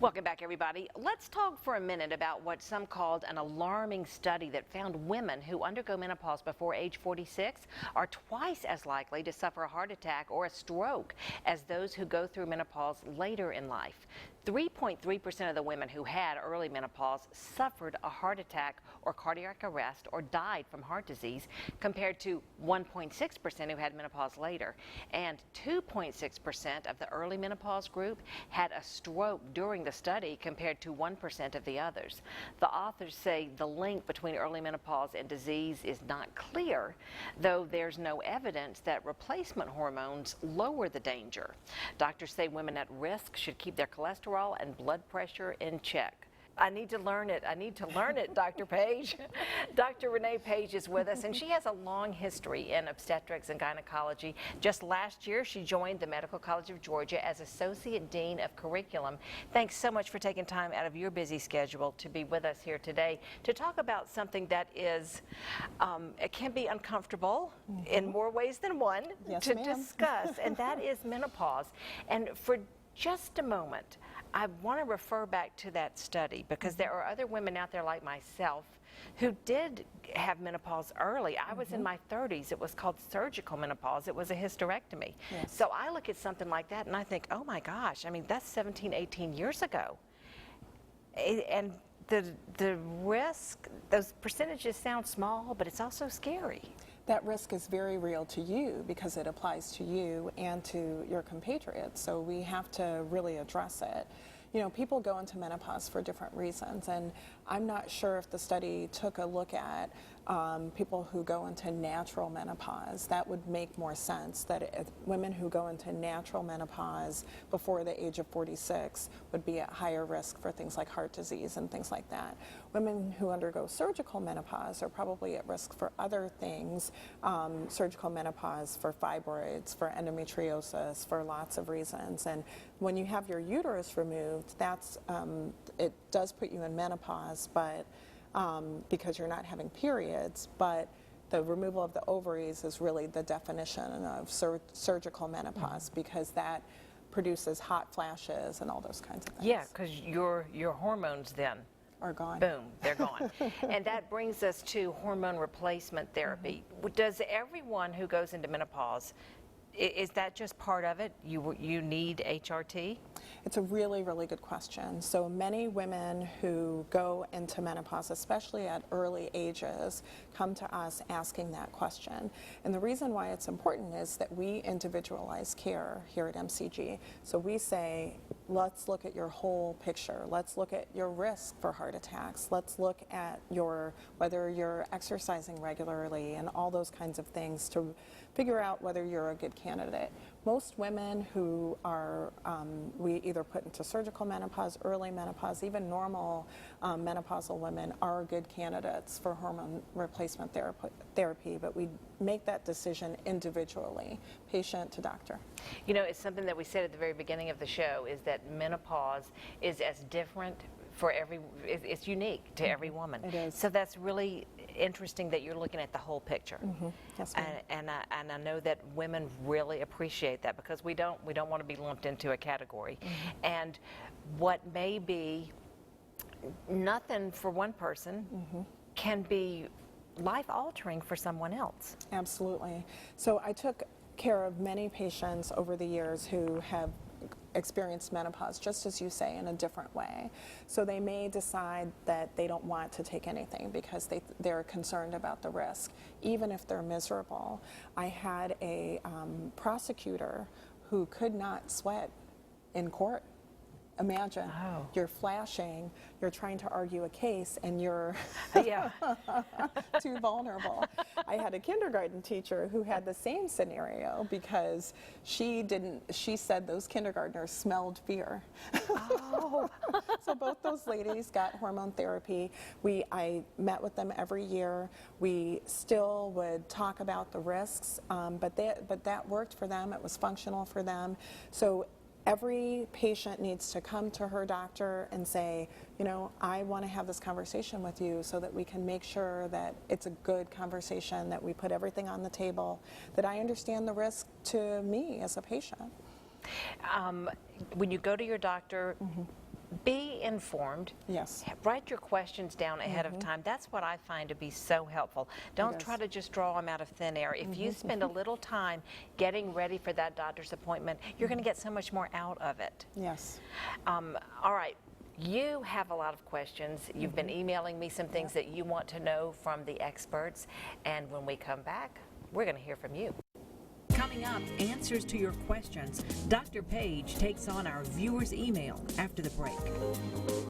Welcome back, everybody. Let's talk for a minute about what some called an alarming study that found women who undergo menopause before age 46 are twice as likely to suffer a heart attack or a stroke as those who go through menopause later in life. 3.3% of the women who had early menopause suffered a heart attack or cardiac arrest or died from heart disease, compared to 1.6% who had menopause later. And 2.6% of the early menopause group had a stroke during the study, compared to 1% of the others. The authors say the link between early menopause and disease is not clear, though there's no evidence that replacement hormones lower the danger. Doctors say women at risk should keep their cholesterol and blood pressure in check. I need to learn it. I need to learn it, Dr. Page. Dr. Renee Page is with us, and she has a long history in obstetrics and gynecology. Just last year, she joined the Medical College of Georgia as Associate Dean of Curriculum. Thanks so much for taking time out of your busy schedule to be with us here today to talk about something that is, it can be uncomfortable in more ways than one to discuss, and that is menopause. And for just a moment, I want to refer back to that study, because there are other women out there like myself who did have menopause early. I was in my 30s. It was called surgical menopause. It was a hysterectomy. So I look at something like that and I think, oh my gosh, I mean, that's 17, 18 years ago. And the risk, those percentages sound small, but it's also scary. That risk is very real to you because it applies to you and to your compatriots, so we have to really address it. You know, people go into menopause for different reasons, and I'm not sure if the study took a look at people who go into natural menopause. That would make more sense, that women who go into natural menopause before the age of 46 would be at higher risk for things like heart disease and things like that. Women who undergo surgical menopause are probably at risk for other things, surgical menopause for fibroids, for endometriosis, for lots of reasons. And when you have your uterus removed, that's, it does put you in menopause, but because you're not having periods, but the removal of the ovaries is really the definition of surgical menopause, because that produces hot flashes and all those kinds of things. Yeah, because your hormones then are gone. Boom, they're gone. And that brings us to hormone replacement therapy. Does everyone who goes into menopause, is that just part of it? You need HRT? It's a really, really good question. So many women who go into menopause, especially at early ages, come to us asking that question. And the reason why it's important is that we individualize care here at MCG. So we say, let's look at your whole picture. Let's look at your risk for heart attacks. Let's look at whether you're exercising regularly and all those kinds of things to figure out whether you're a good candidate. Most women who are, we either put into surgical menopause, early menopause, even normal menopausal women are good candidates for hormone replacement therapy, but we make that decision individually, patient to doctor. You know, it's something that we said at the very beginning of the show, is that menopause is as different for it's unique to every woman. It is. So that's really interesting that you're looking at the whole picture. Yes, ma'am. And I know that women really appreciate that, because we don't want to be lumped into a category. And what may be nothing for one person can be life-altering for someone else. Absolutely. So I took care of many patients over the years who have experienced menopause, just as you say, in a different way. So they may decide that they don't want to take anything because they're concerned about the risk, even if they're miserable. I had a prosecutor who could not sweat in court. Imagine, you're flashing, you're trying to argue a case, and you're too vulnerable. I had a kindergarten teacher who had the same scenario, because she said those kindergartners smelled fear. So both those ladies got hormone therapy. I met with them every year. We still would talk about the risks, but that worked for them. It was functional for them. So every patient needs to come to her doctor and say, you know, I want to have this conversation with you so that we can make sure that it's a good conversation, that we put everything on the table, that I understand the risk to me as a patient. When you go to your doctor, Be informed. Yes. Write your questions down ahead of time. That's what I find to be so helpful. Don't try to just draw them out of thin air. If you spend a little time getting ready for that doctor's appointment, you're going to get so much more out of it. Yes. All right. You have a lot of questions. You've been emailing me some things that you want to know from the experts. And when we come back, we're going to hear from you. Coming up, answers to your questions. Dr. Page takes on our viewers' email after the break.